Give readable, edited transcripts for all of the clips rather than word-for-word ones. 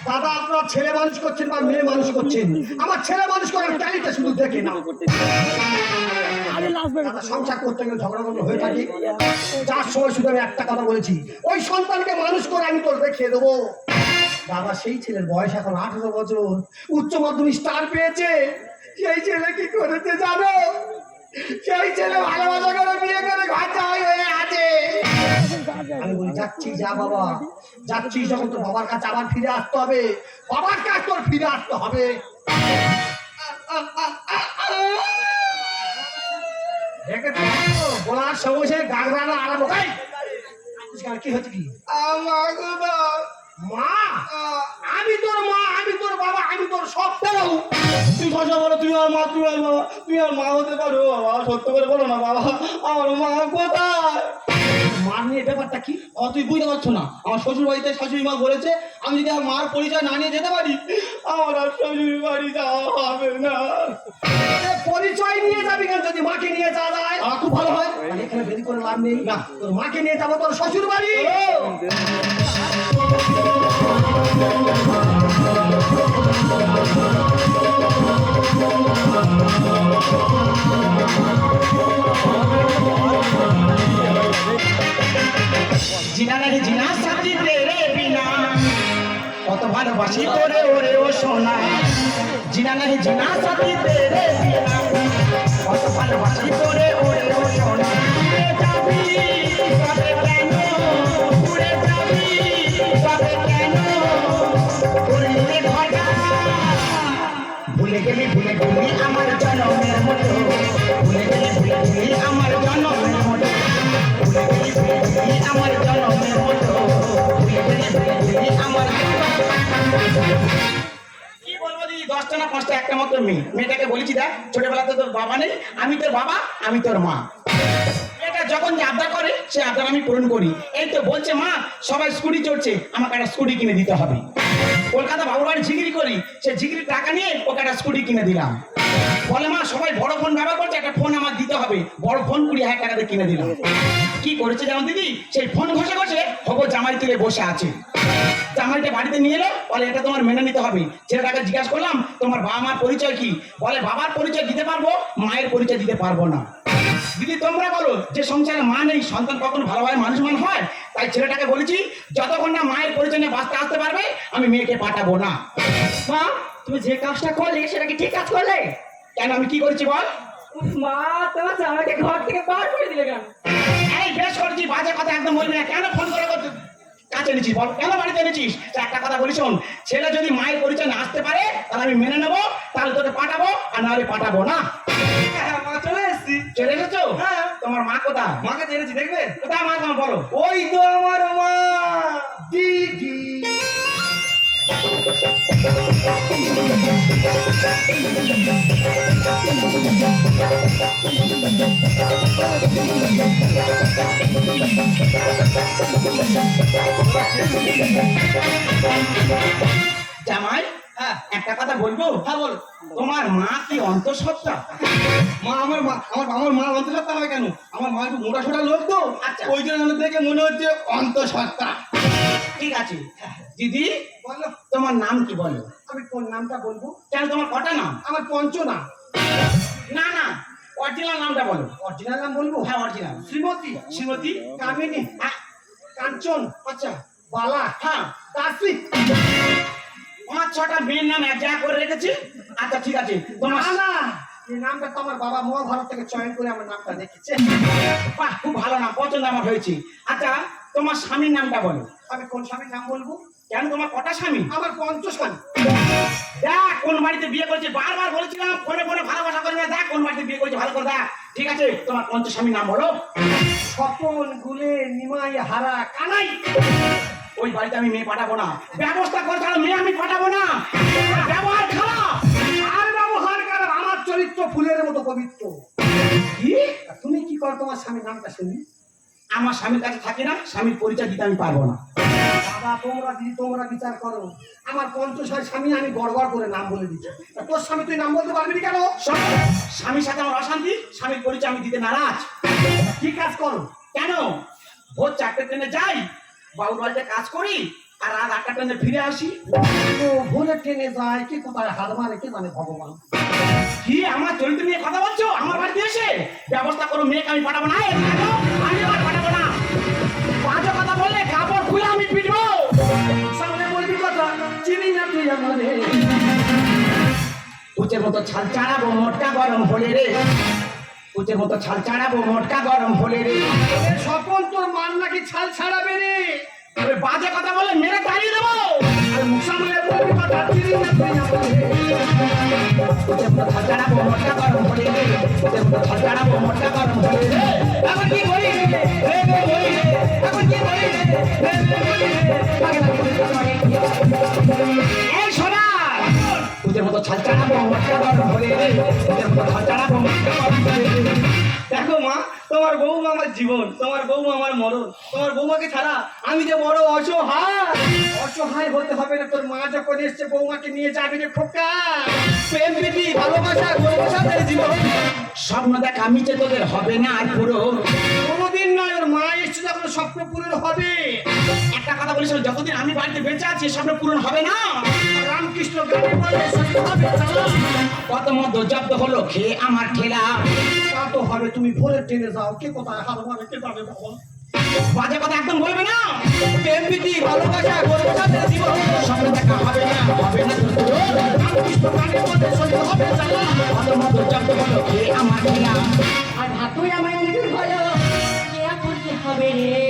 দাদা আপনার ছেলে মানুষ করছেন বা মেয়ে মানুষ করছেন, আমার ছেলে মানুষ করার ট্যালেন্টটা শুধু দেখে না। সংসার করতে গেলে ঝগড়া হয়ে থাকে। যার সময় শুধু আমি একটা কথা বলেছি, ওই সন্তানকে মানুষ করে আমি তোর দেখিয়ে দেবো। দাদা সেই ছেলের বয়স এখন 18 বছর, উচ্চ মাধ্যমিক স্টার পেয়েছে। সেই ছেলে কি করেছে জানো? সেই ছেলে ভালোবাসা করে বিয়ে করে ঘর জামাই হয়ে আছে। আমি বলি যাচ্ছি যা বাবা, যাচ্ছি যখন তোর বাবার কাছে আবার ফিরে আসতে হবে, বাবার কাছে তোর ফিরে আসতে হবে। বলার সময় গাগরানা আরম্ভ। কি হচ্ছে কি? মা, আমি তোর মা, আমি তোর বাবা, আমি তোর সব। তুই কথা বলো, তুই আর মা, তুই আর বাবা, তুই আর মা হতে পারো বাবা। সত্য করে বলো না বাবা, আমার মা কোথায়? মা নিয়ে ব্যাপারটা কি? তুই বুঝতে পারছো না? আমার শ্বশুর বাড়িতে শাশুড়ি মা বলেছে আমি যদি আমার মার পরিচয় না নিয়ে যেতে পারি, আমার আর শ্বশুর বাড়ি যাওয়া হবে না। পরিচয় নিয়ে যাবি কেন? যদি মাকে নিয়ে যাওয়া যায় খুব ভালো হয়। এখানে দেরি করে লাভ নেই না, তোর মাকে নিয়ে যাবো তোর শ্বশুর বাড়ি। জিনা নাহি জিনা সাথী তেরে বিনা, কত ভালোবাসি তোরে ওরে ও সোনা। জিনা নাহি জিনা সাথী তেরে বিনা, কত ভালোবাসি তোরে ওরে ও সোনা। উড়ে যাবি তবে কেন, উড়ে যাবি তবে কেন, করলি ঘটা। ভুলে গেলি আমার জনমের মতো, ভুলে গেলি আমার জনমের মতো, ভুলে গেলি আমার জনমের মতো, ভুলে গেলি আমার। কি বলবো দিদি, 10টা না 5টা, একটা মাত্র মেয়েটাকে বলেছি দেখ ছোটবেলাতে তোর বাবা নেই, আমি তোর বাবা, আমি তোর মা। এটা যখন যে আবদার করে সে আবদার আমি পূরণ করি। এই তো বলছে মা সবাই স্কুটি চড়ছে, আমাকে একটা স্কুটি কিনে দিতে হবে। কলকাতা বাবুর বাড়ি ঝিগিরি করি, সে ঝিগিরির টাকা নিয়ে ওকে একটা স্কুটি কিনে দিলাম। বলে মা সবাই বড় ফোন ব্যবহার করছে, একটা ফোন আমার দিতে হবে। বড় ফোন 20,000 টাকা দিয়ে কিনে দিলাম। কি করেছে জানো দিদি? সেই ফোন ঘষে ঘষে হবো জামাই তুলে বসে আছে। জামাইটা বাড়িতে নিয়ে এলো, বলে এটা তোমার মেনে নিতে হবে। ছেলেটাকে জিজ্ঞাসা করলাম তোমার বাবা মার পরিচয় কি? বলে বাবার পরিচয় দিতে পারবো, মায়ের পরিচয় দিতে পারবো না। দিদি তোমরা বলো যে সংসারে মা নেই সন্তান কখনো ভালোভাবে মানুষমান হয়? তাই ছেলেটাকে বলেছি যতক্ষণ না মায়ের পরিচয় নিয়ে বাঁচতে আসতে পারবে আমি মেয়েকে পাঠাবো না। মা তুমি যে কাজটা করলে সেটা কি ঠিক কাজ করলে? কেন আমি কি করেছি বল? মা তোমার জামাইকে ঘর থেকে বার করে দিলে কেন? এই বেশ করেছি, বাজে কথা একদম বলবি না। কেন ফোন করে কাছে এনেছিস বল, কেন বাড়িতে এনেছিস? একটা কথা বলি শোন, ছেলে যদি মায়ের পরিচয় না আসতে পারে তাহলে আমি মেনে নেবো, তাহলে তোকে পাঠাবো, আর নাহলে পাঠাবো না। মা চলে এসছি। চলে এসেছো? হ্যাঁ। তোমার মা কোথায়? মাকে জেনেছি দেখবে? কোথায় মা তোমার বলো? ওই তো আমার মা দিদি। জামাই হ্যাঁ একটা কথা বলবো? হ্যাঁ বলো। তোমার মা কি অন্তঃসত্ত্বা? আমার মা অন্তঃসত্ত্বা হবে কেন? আমার মা একটু মোটা সোটা লোক তো, আচ্ছা। ওই জন্য দেখে মনে হচ্ছে অন্তঃসত্ত্বা। ঠিক আছে দিদি, বলো তোমার নাম কি বলো? আমি কোন নামটা বলবো? কেন তোমার কটা নাম? আমার পঞ্চনাম। না না, অরিজিনাল নামটা বলো। অরিজিনাল নাম বলবো? হ্যাঁ অরিজিনাল। শ্রীমতী, শ্রীমতী, কামিনী, কাঞ্চন, আচ্ছা, বালা, হ্যাঁ, দাসী। 5-6টা মেয়ের নাম এক জায়গা করে রেখেছি। আচ্ছা ঠিক আছে, তোমার না না, এই নামটা তো আমার বাবা মহাভারত থেকে চয়ন করে আমার নামটা রেখেছে। বাহ খুব ভালো নাম, পছন্দ আমার হয়েছে। আচ্ছা তোমার স্বামীর নামটা বলো। আমি কোন স্বামীর নাম বলবো? কেন তোমার কটা স্বামী? আমার পঞ্চস্বামী। দেখ কোন বাড়িতে বিয়ে করেছে, বারবার বলেছিলাম ফোনে ফোনে ভালোবাসা করবে না। দেখ কোন বাড়িতে বিয়ে করেছে, ভালো করে দেখ। ঠিক আছে তোমার পঞ্চস্বামীর নাম বলো। স্বপন, গুলে, নিমাই, হারা, কানাই। ওই বাড়িতে আমি মেয়ে পাঠাবো না, ব্যবস্থা করে তাহলে মেয়ে আমি পাঠাবো না। ব্যবহার খারাপ। আর ব্যবহার খারাপ, আমার চরিত্র ফুলের মতো পবিত্র। কি করো তোমার স্বামীর নামটা শুনি। আমার স্বামীর কাছে থাকি না, স্বামীর পরিচয় দিতে আমি পারবো না। বাবা তোমরা বিচার করো। আমার পঞ্চশয় স্বামী, আমি গড়গড় করে নাম বলে দিচ্ছি। তা তোর স্বামী তুই নাম বলতে পারবি না কেন? শোনো, স্বামীর সাথে আমার অশান্তি, স্বামীর পরিচয় আমি দিতে নারাজ। কি কাজ করো? কেন? ভোর 4টে ট্রেনে যাই, বাবুর বাড়িতে কাজ করি, আর রাত 8টা ট্রেনে ফিরে আসি। ও ভোরে ট্রেনে যায়, কি কোথায় হাত মারে কে জানে ভগবান। কি আমার চরিত্র নিয়ে কথা বলছো? আমার বাড়িতে এসে ব্যবস্থা করো, মেয়েকে আমি পাঠাবো না। এই দেখো, আমি আর পাঠাবো না। বাজে কথা বললে কাপড় খুলে আমি পিটবো। সামনে বলবি কথা, চিনি না তুই আমারে। উচের মতো ছাল চাড়াবো, মোটকা গরম হলে রে। উচের মতো ছাল চাড়াবো, মোটকা গরম হলে রে। স্বপন তোর মান নাকি ছাল ছাড়াবে রে। ওই বাজে কথা বলে মেরে তাড়িয়ে দেবো। আর মুখ সামনে বলবি কথা, চিনি না তুই আমারে। উচের মতো ছাল চাড়াবো, মোটকা গরম হলে রে। উচের মতো ছাল চাড়াবো, মোটকা গরম হলে রে। এখন কি করি রে? রে রে করি রে। এখন কি করি রে? রে রে করি রে। আগে এই সোনা, উচের মতো ছাল চাড়াবো, মোটকা গরম হলে রে। উচের মতো ছাল চাড়াবো, মোটকা গরম হলে রে। দেখো মা, তোমার বৌমা আমার জীবন, তোমার বৌমা আমার মরণ। তোমার বৌমাকে ছাড়া আমি যে বড় অসহায়। অসহায় হতে হবে না, তোর মা যখন এসছে বৌমাকে নিয়ে যাবি রে খোকা। প্রেম প্রীতি ভালোবাসা গর্বসাদের জীবন। স্বপ্ন দেখ আমি যে তোদের হবে না আর পুরো। কোনোদিন নয়, ওর মা এসছে যখন স্বপ্ন পূরণ হবে। একটা কথা বলিস, যতদিন আমি বাড়িতে বেঁচে আছি স্বপ্ন পূরণ হবে না। রামকৃষ্ণ গানে বলে সত্যি হবে চালা। কত মধ্য জব্দ হলো খেয়ে আমার ঠেলা। তা তো হবে, তুমি ভোরে ট্রেনে যাও, কে কোথায় হাত মারে কে জানে বাবা। বাজে কথা একদম বলবে না। প্রেম প্রীতি ভালোবাসা গর্বসাদের জীবন। স্বপ্ন দেখা হবে না, হবে না তোর পুরো। রামকৃষ্ণ গানে বলে সত্যি হবে চালা। কত মধ্য জব্দ হলো খেয়ে আমার ঠেলা। আর ভাতুই আমার নিবিড় হলো কে করতে হবে রে।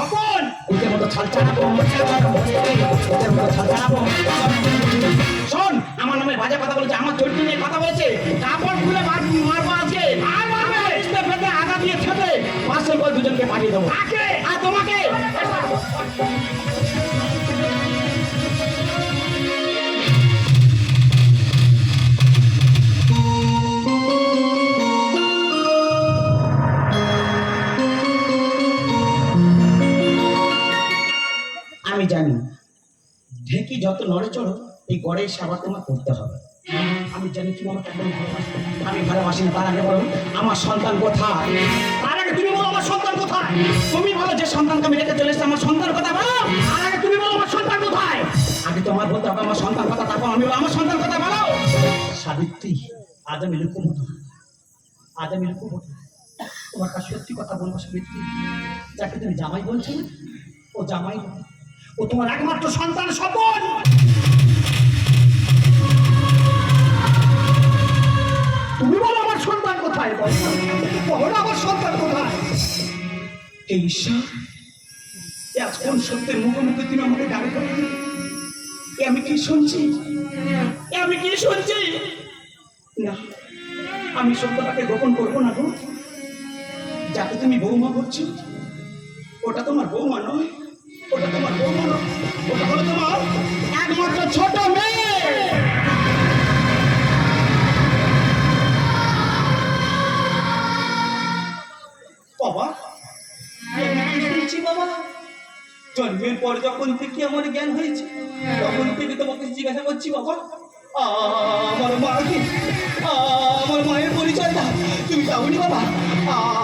অপন উঠে মতো ছাল চালাবো, মোটকা গরম হলে রে। উঠে মতো ছাল চালাবো, মোটকা গরম হলে রে। শোন, আমার নামে বাজে কথা বলেছে, আমার চরিত্র নিয়ে কথা বলেছে, কাপড় খুলে মারবো আজকে। আর মারবে ইস্তে ফেটে আগা দিয়ে ছেটে পাঁচশো করে দুজনকে পাঠিয়ে দেবো। কাকে? আর তোমাকে। আমি জানি ঢেকি যত নড়ে চড়ো এই গড়ের সেবা তোমার করতে হবে। আমি জানি তুমি আমাকে একদম ভালোবাসো। আমি ভালোবাসি না, তার আগে বলো আমার সন্তান কোথায়? তার আগে তুমি বলো আমার সন্তান কোথায়। তুমি বলো যে সন্তানকে আমি রেখে চলে এসেছি, আমার সন্তান কথা বলো। তার আগে তুমি বলো আমার সন্তান কোথায়। আগে তোমার বলতে হবে আমার সন্তান কথা, তারপর আমি বলবো আমার সন্তান কথা বলো। সাবিত্রী, আজ আমি লুকুবো না, আজ আমি লুকুবো না। তোমার কাছে সত্যি কথা বলবো সাবিত্রী, যাকে তুমি জামাই বলছো না, ও জামাই নয়, ও তোমার একমাত্র সন্তান স্বপন। তুমি বলো আমার সন্তান কোথায়, বলো আমার সন্তান কোথায়। এই ঈশ্বর, এ আজ কোন সত্যের মুখোমুখি তুমি আমাকে দাঁড়িয়ে করে দিলে? এ আমি কি শুনছি? এ আমি কি শুনছি? না, আমি সত্যটাকে গোপন করবো না গো। যাকে তুমি বৌমা বলছো ওটা তোমার বৌমা নয়, ওটা তোমার বৌমা নয়, ওটা হলো তোমার একমাত্র ছোট মেয়ে। বাবা, আমি কি শুনছি বাবা? জন্মের পর যখন থেকে আমার জ্ঞান হয়েছে তখন থেকে তোমাকে জিজ্ঞাসা করছি বাবা, আমার মা কি? আমার মায়ের পরিচয় দাও। তুমি যাওনি বাবা,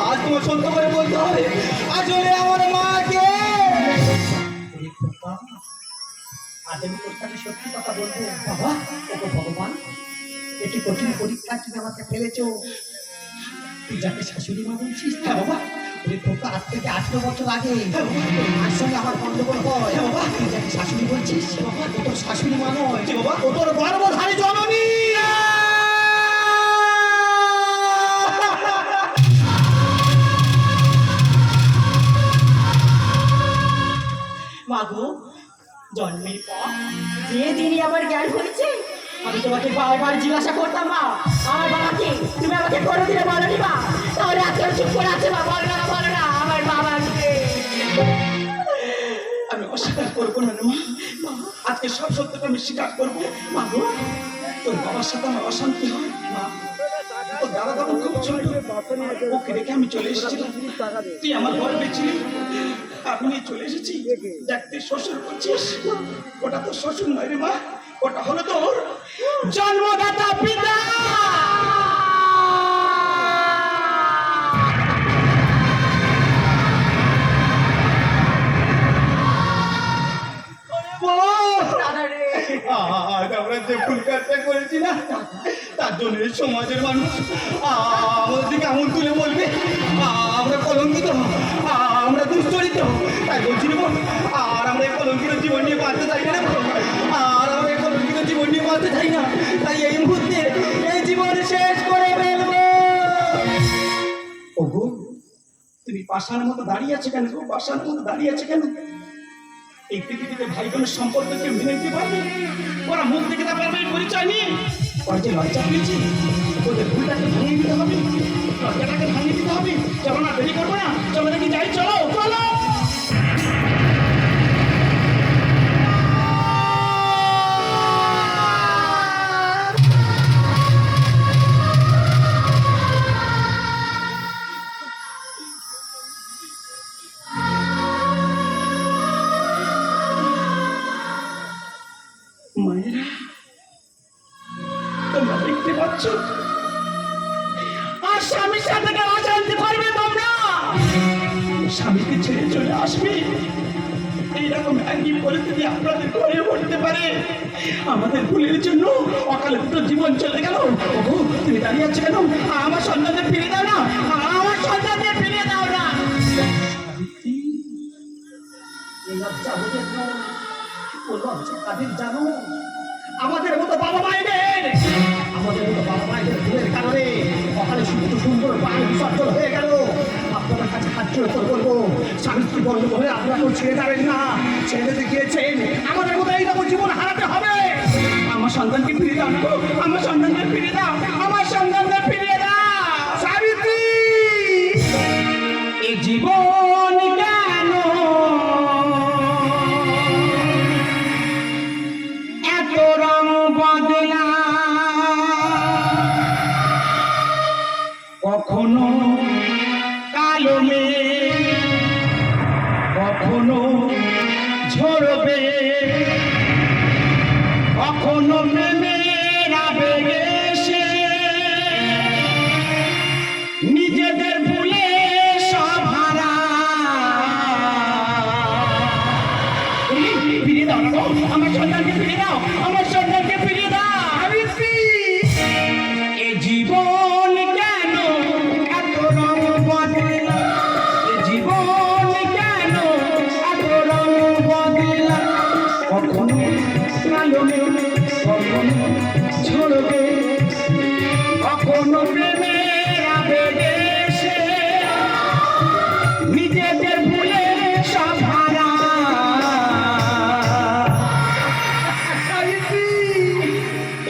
আজ তোমার সত্য করে বলতে হবে আসলে আমার মা কে। আজ আমি তোর কাছে সত্যি কথা বলবো বাবা। ওগো ভগবান, একটি কঠিন পরীক্ষা তুমি আমাকে ফেলেছো। তুই যাকে শাশুড়ি মা বলছিস, হ্যাঁ বাবা, ওই খোকা আজ থেকে 18 বছর আগে মার সঙ্গে আমার গন্ডগোল হয়। হ্যাঁ বাবা, তুই যাকে শাশুড়ি বলছিস, বাবা ও তোর শাশুড়ি মা নয়, বাবা ও তোর গর্ভধারী জননী। মাগো, জন্মের পর যে দিনই আমার জ্ঞান হয়েছে আমি তোমাকে বারবার জিজ্ঞাসা করতাম, মা আমার বাবাকে তুমি আমাকে করে দিলে বলনি মা, তাহলে আজকে চুপ করে আছে মা, বলো না বলো না আমার বাবাকে। আমি অস্বীকার করবো না রে মা, আজকে সব সত্যটা আমি স্বীকার করবো। মাগো, তোর বাবার সাথে আমার অশান্তি হয় মা, তোর দাদা তখন খুব ছোট, ওকে রেখে আমি চলে এসেছিলাম। তুই আমার গর্বে ছিলি, আমি চলে এসেছি। দেখতে শ্বশুর করছিস, ওটা তো শ্বশুর নয় রে মা, ওটা হলো তোর জন্মদাতা পিতা। আজ আমরা যে ভুল কাজটা করেছি না, তার জন্য এই সমাজের মানুষ আমাদের দিকে আঙুল তুলে বলবে আমরা কলঙ্কিত, আমরা দুশ্চরিত। তাই বলছি রে বোন, আর আমরা এই কলঙ্কিত জীবন নিয়ে বাঁচতে চাই না রে বোন, আর আমরা এই কলঙ্কিত জীবন নিয়ে বাঁচতে চাই না। তাই এই মুহূর্তে এই জীবন শেষ করে ফেলবো। ওগো, তুমি পাষাণের মতো দাঁড়িয়ে আছে কেন গো? পাষাণের মতো দাঁড়িয়ে আছে কেন? এই পৃথিবীতে ভাই বোনের সম্পর্ককে মেনে নিতে পারবে? ওরা মুখ দেখে তা পারবে পরিচয় নিয়ে? ওরা যে লজ্জা পেয়েছে, ওদের ভুলটাকে ভাঙিয়ে দিতে হবে, লজ্জাটাকে ভাঙিয়ে দিতে হবে। চলো না, দেরি করবো না, চলো দেখি যাই, চলো চলো। মায়েরা, তোমরা দেখতে পাচ্ছ, আর স্বামীর সাথে কেন জানতে পারবে তোমরা? স্বামীকে ছেড়ে চলে আসবে, এইরকম একই পরিস্থিতি আপনাদের ঘরে ঘটতে পারে। আমাদের ভুলের জন্য অকালে দুটো জীবন চলে গেল। ওগো, তুমি দাঁড়িয়ে আছো কেন? আমার সন্তানদের ফিরে দাও না, আমার সন্তানদের ফিরে দাও না। এই লজ্জা ওদের নয়, ও লজ্জা কাদের জানো? আমাদের মতো বাবা মায়েদের, আমাদের মতো বাবা মায়েদের ভুলের কারণে অকালে সুন্দর সুন্দর প্রাণ বিসর্জন হয়ে গেল। আপনাদের কাছে হাত জোড় করে বলবো, স্বামী স্ত্রী বন্ধ হয়ে আপনারা কেউ ছেড়ে যাবেন না। ছেড়ে দিতে গিয়েছেন, আমাদের মতো এইরকম জীবন হারাতে হবে। আমার সন্তানকে ফিরে দাও না গো, আমার সন্তানকে ফিরে দাও, আমার সন্তানদের ফিরে দাও। সাবিত্রী, এ জীবন কেন এত রং বদলা? কখনো কালো মেঘ, কখনো ঝরবে, কখনো প্রেমের আবেগে এসে নিজেদের ভুলে সব হারা। ফিরিয়ে দাও না গো, আমার সন্তানকে ফিরিয়ে দাও, আমার সন্তানকে ফিরিয়ে দাও। এ জীবন কেন এত রং বদলা? এ জীবন কেন এত রং বদলা? কখনো কালো মেঘ, কখনো ঝরবে, কখনো প্রেমের আবেগে এসে নিজেদের ভুলে সব হারা।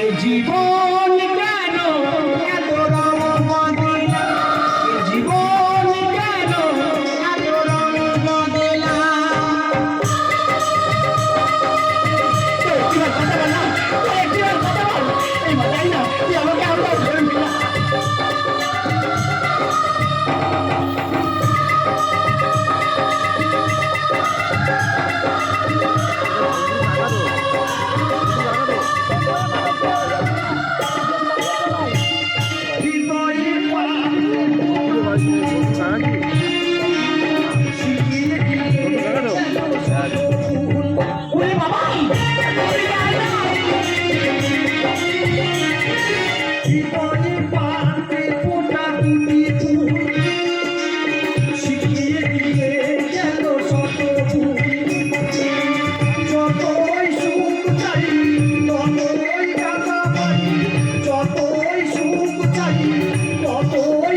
এ জীবন কেন এত রং বদলা? এ জীবন কেন এত রং বদলা? কথা বল না, কথা বল। এই মজাই না, তুই আমাকে আরো ধরে নিলা। ওরে বাবা, ওরে আয় না। জীবনে পাতে ফোটা দুটি ফুল, শিখিয়ে দিয়ে গেল শত ভুল। যতই সুখ চাই ততই টাকা পাই, যতই সুখ চাই ততই